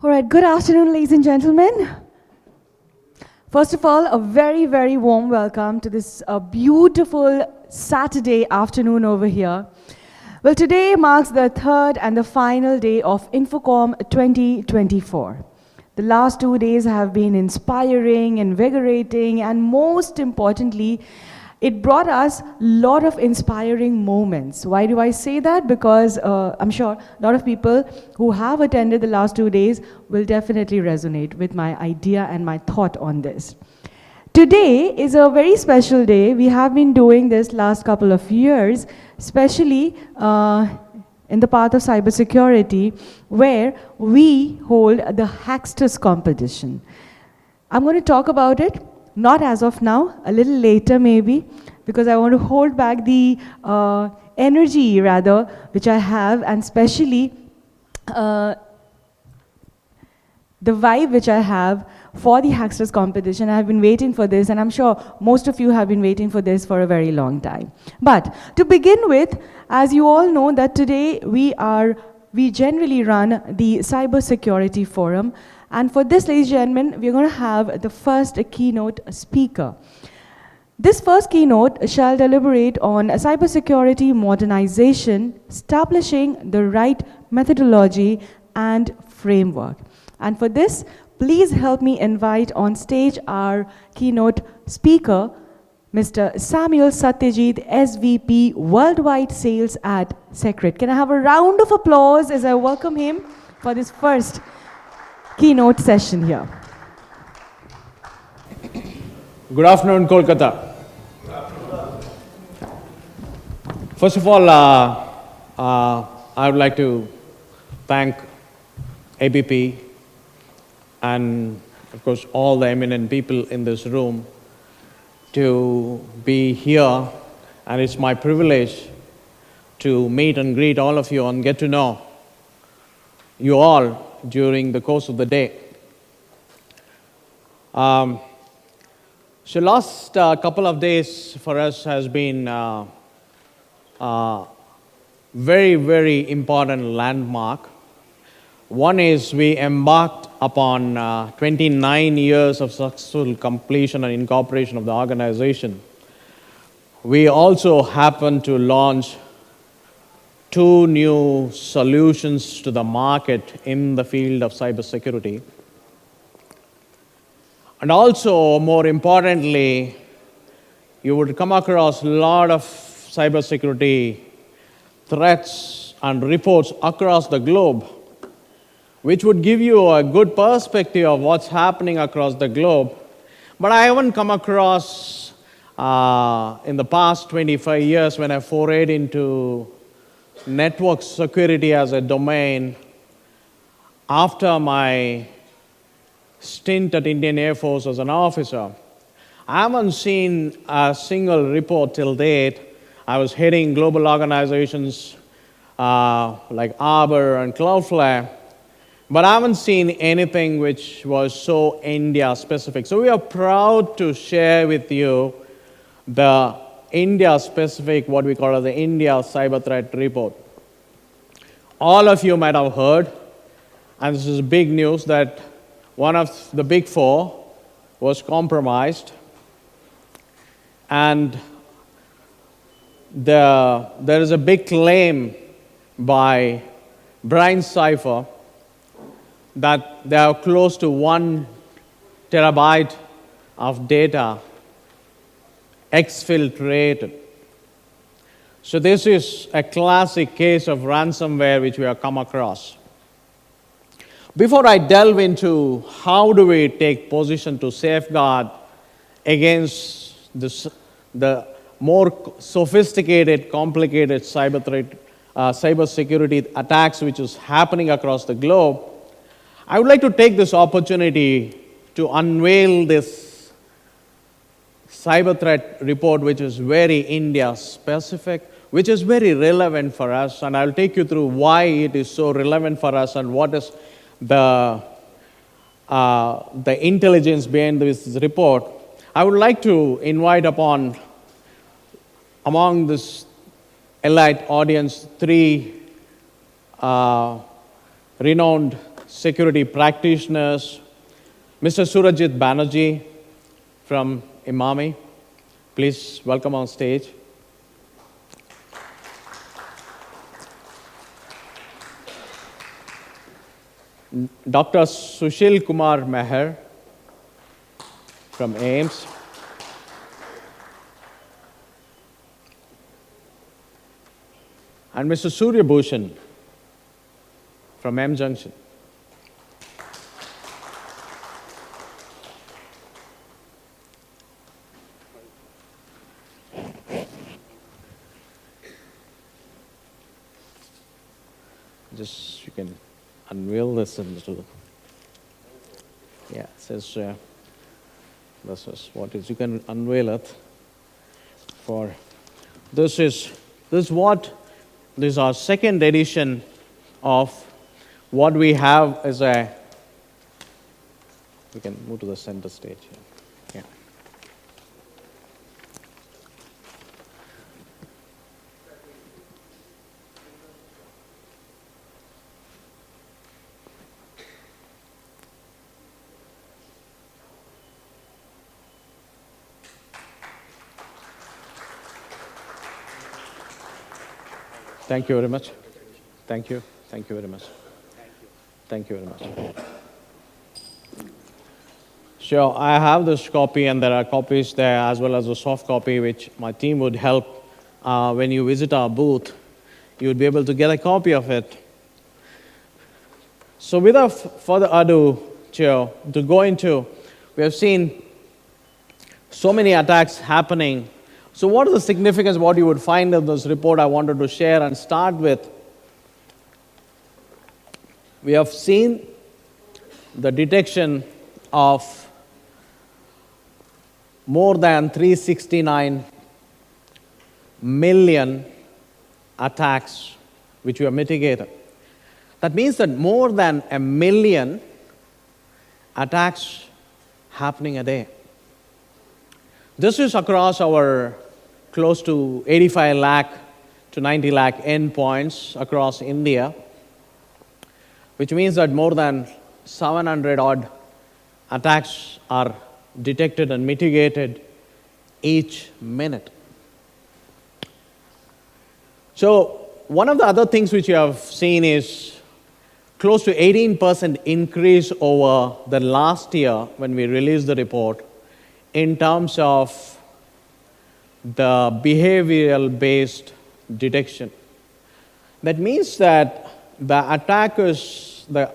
All right, good afternoon, ladies and gentlemen. First of all, a very, very warm welcome to this beautiful Saturday afternoon over here. Well, today marks the third and the final day of INFOCOM 2024. The last 2 days have been inspiring, invigorating, and most importantly, it brought us a lot of inspiring moments. Why do I say that? Because I'm sure a lot of people who have attended the last 2 days will definitely resonate with my idea and my thought on this. Today is a very special day. We have been doing this last couple of years, especially in the path of cybersecurity, where we hold the Hacksters competition. I'm going to talk about it. Not as of now, a little later maybe, because I want to hold back the energy rather, which I have, and especially the vibe which I have for the Hacksters competition. I have been waiting for this, and I'm sure most of you have been waiting for this for a very long time. But to begin with, as you all know that today we generally run the Cybersecurity Forum. And for this, ladies and gentlemen, we're going to have the first keynote speaker. This first keynote shall deliberate on cybersecurity modernization, establishing the right methodology and framework. And for this, please help me invite on stage our keynote speaker, Mr. Samuel Satyajith, SVP Worldwide Sales at Seqrite. Can I have a round of applause as I welcome him for this first keynote session here. Good afternoon, KOLKATA. First of all, I would like to thank ABP and, of course, all the eminent people in this room to be here. And it's my privilege to meet and greet all of you and get to know you all during the course of the day. So last couple of days for us has been very, very important landmark. One is we embarked upon 29 years of successful completion and incorporation of the organization. We also happened to launch 2 new solutions to the market in the field of cybersecurity. And also, more importantly, you would come across a lot of cybersecurity threats and reports across the globe, which would give you a good perspective of what's happening across the globe. But I haven't come across in the past 25 years when I forayed into network security as a domain after my stint at Indian Air Force as an officer. I haven't seen a single report till date. I was heading global organizations like Arbor and Cloudflare, but I haven't seen anything which was so India specific. So we are proud to share with you the India-specific, what we call as the India Cyber Threat Report. All of you might have heard, and this is big news, that one of the big 4 was compromised, and there is a big claim by Brian Cipher that they have close to 1 terabyte of data exfiltrated. So this is a classic case of ransomware which we have come across. Before I delve into how do we take position to safeguard against the more sophisticated, complicated cybersecurity attacks which is happening across the globe, I would like to take this opportunity to unveil this cyber threat report, which is very India specific, which is very relevant for us, and I'll take you through why it is so relevant for us and what is the intelligence behind this report. I would like to invite upon, among this elite audience, 3 renowned security practitioners, Mr. Surajit Banerjee from Imami. Please welcome on stage. Dr. Sushil Kumar Meher from AIMS. And Mr. Surya Bhushan from M Junction. Just you can unveil this and yeah, it says this is what is you can unveil it for this is our second edition of what we have as a we can move to the center stage here. Yeah. Thank you very much. Thank you. Thank you very much. Thank you very much. Sure, I have this copy, and there are copies there as well as a soft copy, which my team would help when you visit our booth. You would be able to get a copy of it. So, without further ado, Chair, to go into, we have seen so many attacks happening. So what is the significance, what you would find in this report I wanted to share and start with? We have seen the detection of more than 369 million attacks which we have mitigated. That means that more than 1 million attacks happening a day. This is across our close to 85 lakh to 90 lakh endpoints across India, which means that more than 700 odd attacks are detected and mitigated each minute. So one of the other things which you have seen is close to 18% increase over the last year when we released the report in terms of the behavioral-based detection. That means that the attackers, the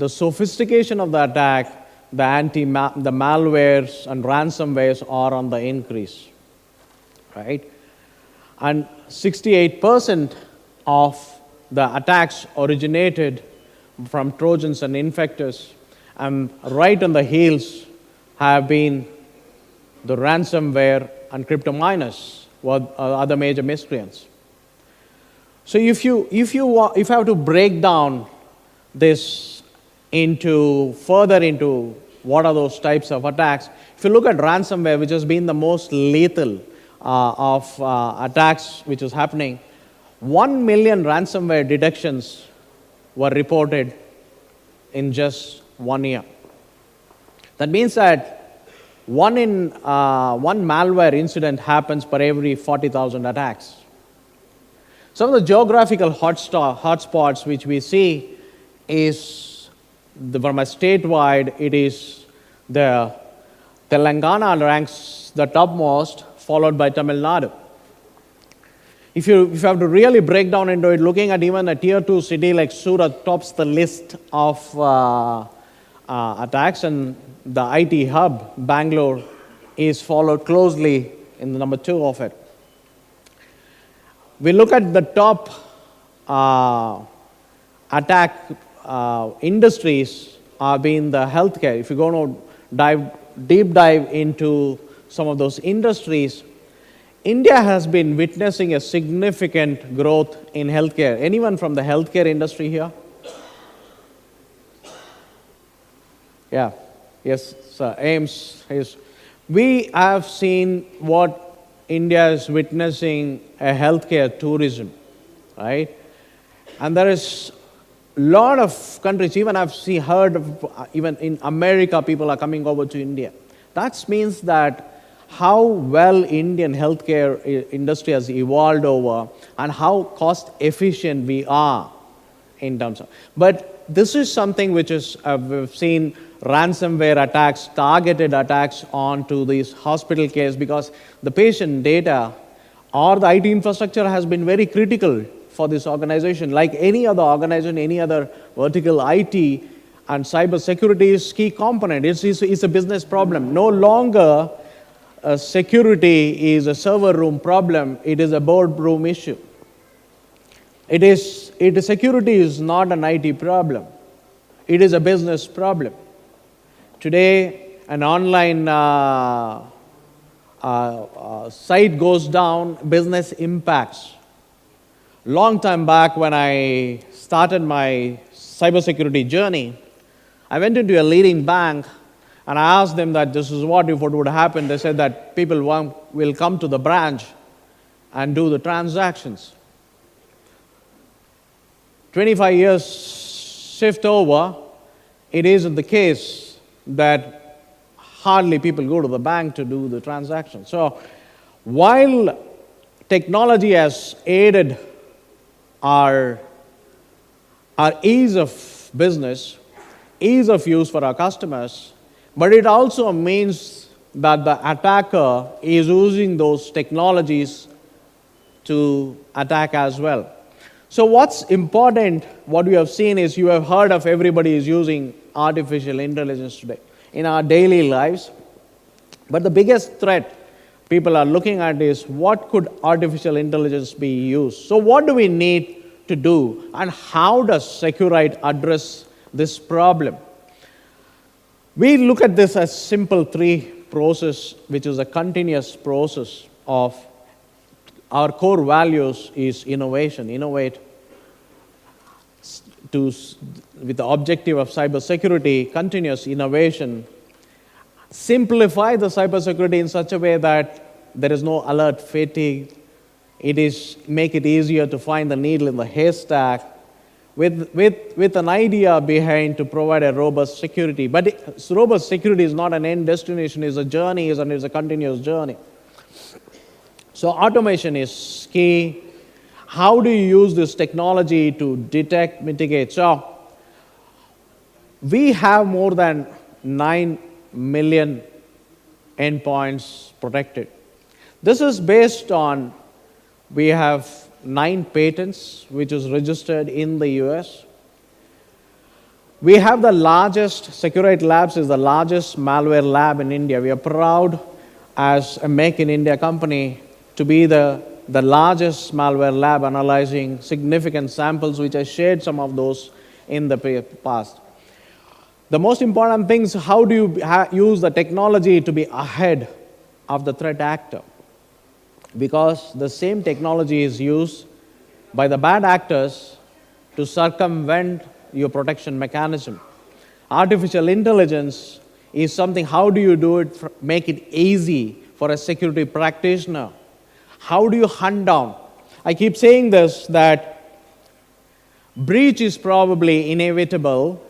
sophistication of the attack, the malwares and ransomwares are on the increase, right? And 68% of the attacks originated from Trojans and infectors, and right on the heels have been the ransomware and crypto miners were other major miscreants. So if you have to break down this further into what are those types of attacks, if you look at ransomware, which has been the most lethal of attacks which is happening, 1 million ransomware detections were reported in just 1 year. That means that one malware incident happens per every 40,000 attacks. Some of the geographical hotspots which we see is, from a statewide, it is the Telangana ranks the topmost, followed by Tamil Nadu. If you have to really break down into it, looking at even a tier 2 city like Surat tops the list of attacks, and the IT hub, Bangalore, is followed closely in the number 2 of it. We look at the top attack industries being the healthcare. If you're going to deep dive into some of those industries, India has been witnessing a significant growth in healthcare. Anyone from the healthcare industry here? Yeah. Yes, sir. AIMS is. We have seen what India is witnessing, a healthcare tourism, right? And there is lot of countries, even heard of, even in America, people are coming over to India. That means that how well Indian healthcare industry has evolved over and how cost efficient we are in terms of. But this is something which is, we've seen ransomware attacks, targeted attacks onto these hospital cases because the patient data or the IT infrastructure has been very critical for this organization. Like any other organization, any other vertical, IT and cyber security is key component. It's a business problem. No longer security is a server room problem, it is a boardroom issue. Security is not an IT problem. It is a business problem. Today, an online site goes down, business impacts. Long time back when I started my cybersecurity journey, I went into a leading bank and I asked them that this is what would happen. They said that people will come to the branch and do the transactions. 25 years shift over, it isn't the case that hardly people go to the bank to do the transaction. So while technology has aided our ease of business, ease of use for our customers, but it also means that the attacker is using those technologies to attack as well. So what's important, what we have seen is, you have heard of everybody is using artificial intelligence today in our daily lives. But the biggest threat people are looking at is, what could artificial intelligence be used? So what do we need to do, and how does Seqrite address this problem? We look at this as simple three process, which is a continuous process of our core values is innovation, innovate with the objective of cybersecurity, continuous innovation, simplify the cybersecurity in such a way that there is no alert fatigue. Make it easier to find the needle in the haystack, with an idea behind to provide a robust security. But robust security is not an end destination; it's a journey, it's a continuous journey. So automation is key. How do you use this technology to detect, mitigate? So we have more than 9 million endpoints protected. This is based on, we have 9 patents which is registered in the US. We have the largest, Seqrite Labs is the largest malware lab in India. We are proud as a Make in India company to be the largest malware lab analyzing significant samples, which I shared some of those in the past. The most important thing is, how do you use the technology to be ahead of the threat actor? Because the same technology is used by the bad actors to circumvent your protection mechanism. Artificial intelligence is something, how do you do it, make it easy for a security practitioner? How do you hunt down? I keep saying this, that breach is probably inevitable,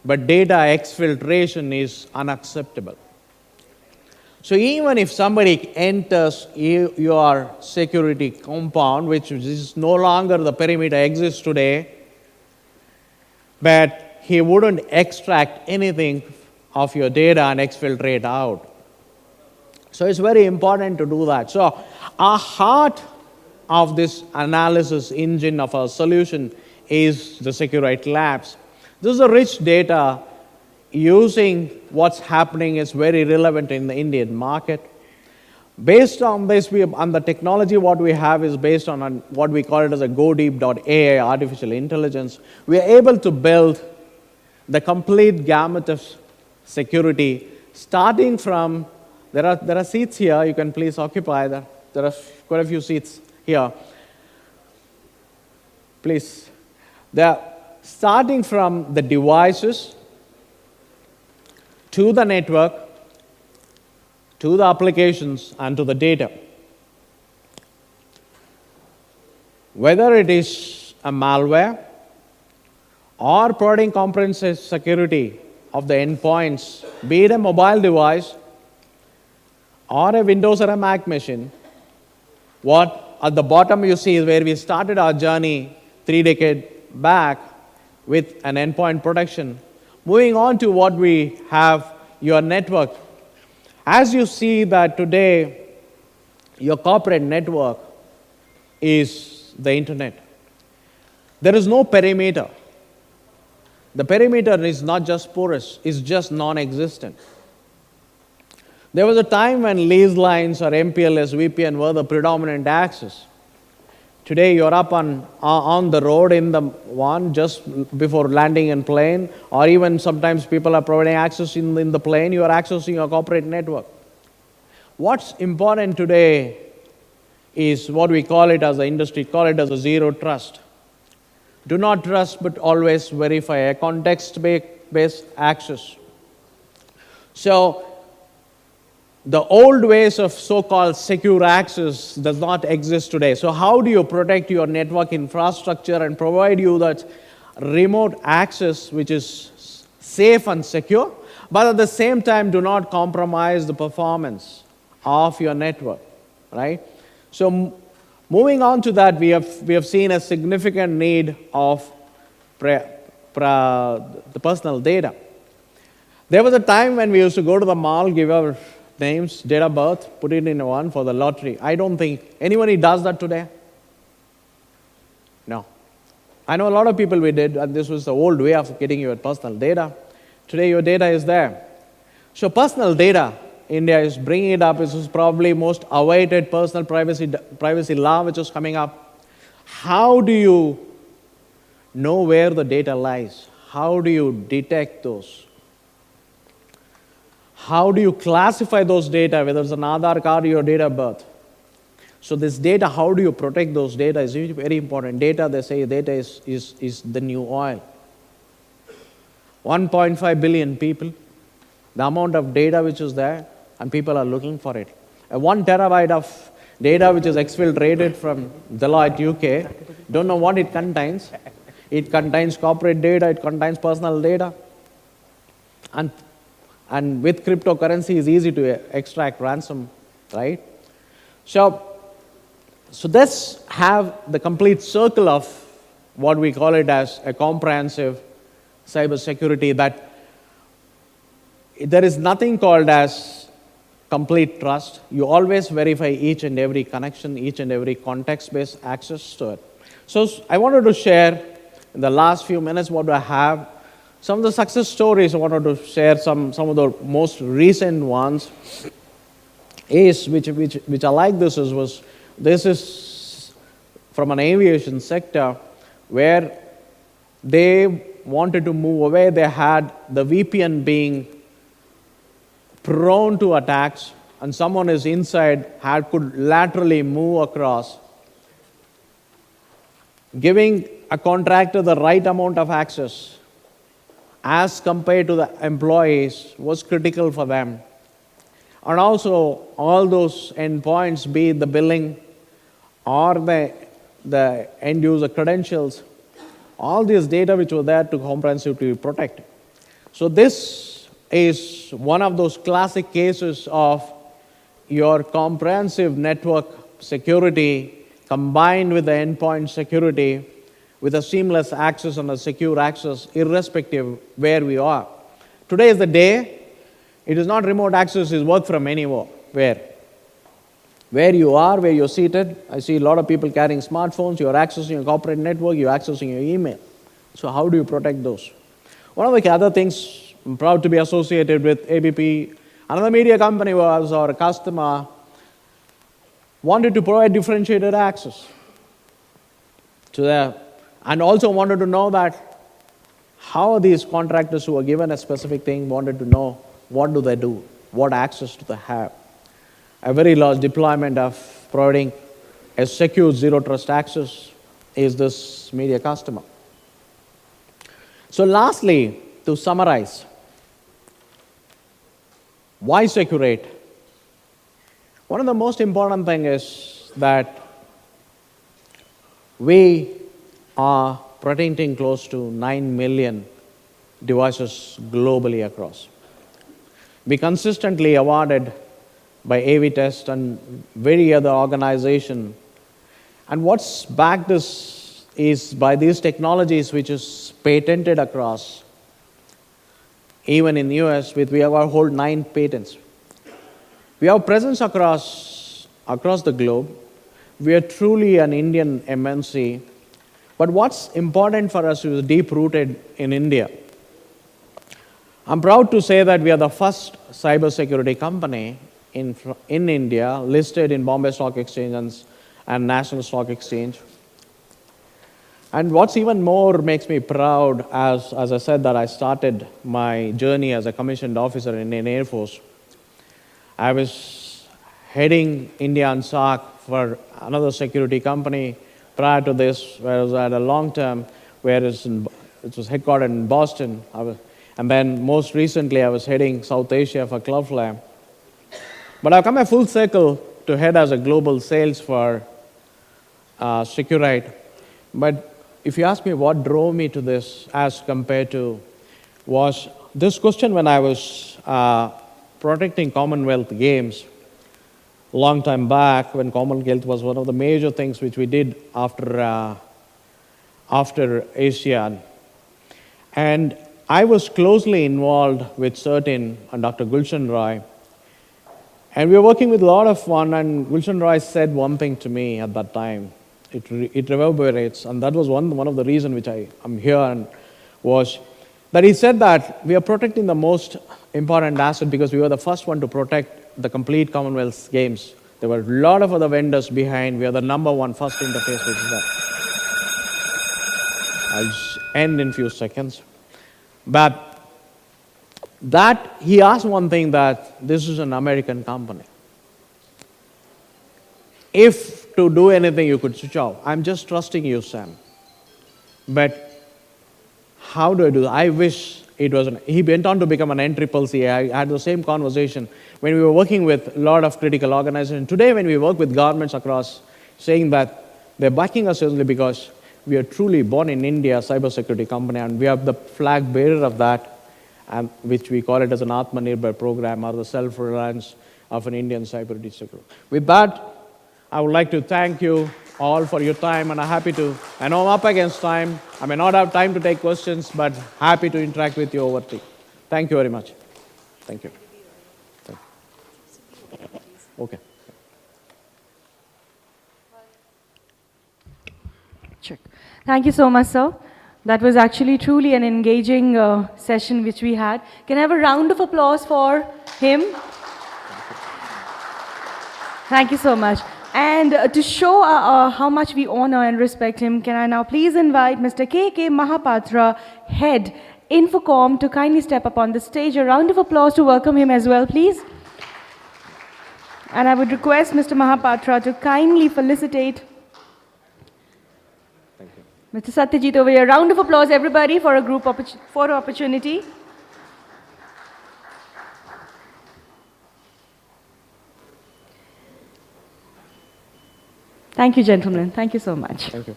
but data exfiltration is unacceptable. So even if somebody enters your security compound, which is no longer the perimeter exists today, but he wouldn't extract anything of your data and exfiltrate out. So it's very important to do that. So our heart of this analysis engine of our solution is the Seqrite Labs. This is a rich data. Using what's happening is very relevant in the Indian market. Based on this, on the technology, what we have is based on what we call it as a GoDeep.ai, artificial intelligence. We are able to build the complete gamut of security, starting from, there are seats here, you can please occupy that. There are quite a few seats here. Please. Starting from the devices, to the network, to the applications, and to the data. Whether it is a malware, or providing comprehensive security of the endpoints, be it a mobile device or a Windows or a Mac machine. What at the bottom you see is where we started our journey 3 decades back with an endpoint protection. Moving on to what we have, your network. As you see that today, your corporate network is the internet. There is no perimeter. The perimeter is not just porous, it's just non-existent. There was a time when lease lines or MPLS, VPN were the predominant access. Today you're up on the road in the one just before landing in plane, or even sometimes people are providing access in the plane, you are accessing your corporate network. What's important today is what we call it as the industry, call it as a zero trust. Do not trust, but always verify, a context-based access. So, the old ways of so-called secure access does not exist today. So how do you protect your network infrastructure and provide you that remote access which is safe and secure, but at the same time do not compromise the performance of your network, right? So moving on to that, we have seen a significant need of the personal data. There was a time when we used to go to the mall, give our names, date of birth, put it in one for the lottery. I don't think anybody does that today. No. I know a lot of people we did, and this was the old way of getting your personal data. Today your data is there. So personal data, India is bringing it up. This is probably most awaited personal privacy law which is coming up. How do you know where the data lies? How do you detect those? How do you classify those data, whether it's an Aadhaar card or your date of birth? So this data, how do you protect those data is very important. Data, they say data is the new oil. 1.5 billion people, the amount of data which is there, and people are looking for it. 1 terabyte of data which is exfiltrated from Deloitte, UK, don't know what it contains. It contains corporate data, it contains personal data. And with cryptocurrency, it's easy to extract ransom, right? So let's have the complete circle of what we call it as a comprehensive cybersecurity, that there is nothing called as complete trust. You always verify each and every connection, each and every context-based access to it. So I wanted to share in the last few minutes what I have. Some of the success stories, I wanted to share some of the most recent ones, which I like this is from an aviation sector where they wanted to move away. They had the VPN being prone to attacks, and someone is inside could laterally move across, giving a contractor the right amount of access as compared to the employees was critical for them. And also all those endpoints, be it the billing or the end user credentials, all this data which were there to comprehensively protect. So this is one of those classic cases of your comprehensive network security combined with the endpoint security, with a seamless access and a secure access, irrespective where we are. Today is the day. It is not remote access, it's work from anywhere. Where you are, where you're seated. I see a lot of people carrying smartphones. You're accessing your corporate network, you're accessing your email. So how do you protect those? One of the other things, I'm proud to be associated with ABP. Another media company was our customer, wanted to provide differentiated access to their, and also wanted to know that how these contractors who were given a specific thing wanted to know what do they do, what access do they have. A very large deployment of providing a secure zero trust access is this media customer. So lastly, to summarize, why Seqrite? One of the most important things is that we are protecting close to 9 million devices globally across. We consistently awarded by AV Test and very other organization. And what's backed this is by these technologies which is patented across. Even in US, we have hold 9 patents. We have presence across the globe. We are truly an Indian MNC. But what's important for us is deep-rooted in India. I'm proud to say that we are the first cybersecurity company in India listed in Bombay Stock Exchange and National Stock Exchange. And what's even more makes me proud, as I said, that I started my journey as a commissioned officer in Air Force. I was heading India and SAC for another security company prior to this, where I was at a long term, it was headquartered in Boston. And then most recently, I was heading South Asia for Cloudflare. But I've come a full circle to head as a global sales for Seqrite. But if you ask me what drove me to this as compared to was this question when I was protecting Commonwealth Games a long time back, when Commonwealth was one of the major things which we did after ASEAN. And I was closely involved with CERTIN and Dr. Gulshan Roy. And we were working with a lot of fun, and Gulshan Roy said one thing to me at that time. It reverberates, and that was one of the reasons which I'm here, and was that he said that we are protecting the most important asset because we were the first one to protect the complete Commonwealth Games. There were a lot of other vendors behind. We are the number one first interface, which is that. I'll just end in a few seconds. But that he asked one thing, that this is an American company. If to do anything, you could switch off. I'm just trusting you, Sam. But how do I do that? I wish it wasn't. He went on to become an NCCC. I had the same conversation when we were working with a lot of critical organizations. Today, when we work with governments across, saying that they're backing us seriously because we are truly born in India, cybersecurity company, and we are the flag bearer of that, and which we call it as an Atmanirbhar program, or the self-reliance of an Indian cyber security. With that, I would like to thank you all for your time, and I'm happy to. I know I'm up against time. I may not have time to take questions, but happy to interact with you over tea. Thank you very much. Thank you. Okay. Check. Thank you so much, sir. That was actually truly an engaging session which we had. Can I have a round of applause for him? Thank you so much. And to show how much we honor and respect him, can I now please invite Mr. K.K. Mahapatra, Head, INFOCOM, to kindly step up on the stage. A round of applause to welcome him as well, please. And I would request Mr. Mahapatra to kindly felicitate Mr. Satyajith over here. Round of applause, everybody, for a group photo opportunity. Thank you, gentlemen. Thank you so much. Thank you.